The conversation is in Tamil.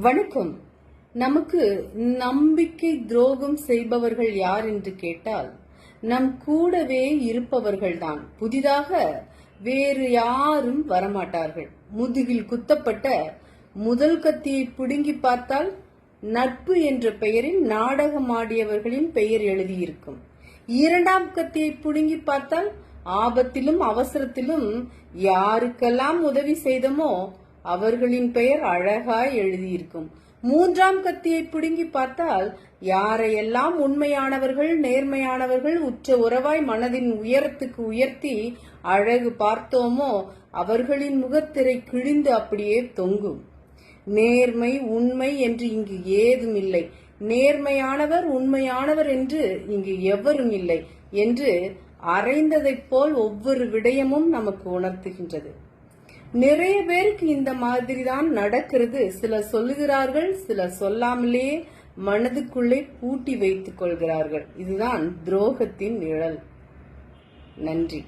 வணக்கம். நமக்கு நம்பிக்கை துரோகம் செய்பவர்கள் யார் என்று கேட்டால் நம் கூடவே இருப்பவர்கள்தான். புதிதாக வேறு யாரும் வரமாட்டார்கள். முதுகில் குத்தப்பட்ட முதல் கத்தியை பிடுங்கி பார்த்தால் நட்பு என்ற பெயரில் நாடகமாடியவர்களின் பெயர் எழுதியிருக்கும். இரண்டாம் கத்தியை பிடுங்கி பார்த்தால் ஆபத்திலும் அவசரத்திலும் யாருக்கெல்லாம் உதவி செய்தமோ அவர்களின் பெயர் அழகாய் எழுதியிருக்கும். மூன்றாம் கத்தியை பிடுங்கி பார்த்தால் யாரையெல்லாம் உண்மையானவர்கள், நேர்மையானவர்கள், உற்ற உறவாய் மனதின் உயரத்துக்கு உயர்த்தி அழகு பார்த்தோமோ அவர்களின் முகத்திரை கிழிந்து அப்படியே தொங்கும். நேர்மை, உண்மை என்று இங்கு ஏதும் இல்லை. நேர்மையானவர், உண்மையானவர் என்று இங்கு எவரும் இல்லை என்று அறைந்ததைப் போல் ஒவ்வொரு விடயமும் நமக்கு உணர்த்துகின்றது. நிறைய பேருக்கு இந்த மாதிரி தான் நடக்கிறது. சிலர் சொல்லுகிறார்கள், சிலர் சொல்லாமலே மனதுக்குள்ளே பூட்டி வைத்துக் கொள்கிறார்கள். இதுதான் துரோகத்தின் நிழல். நன்றி.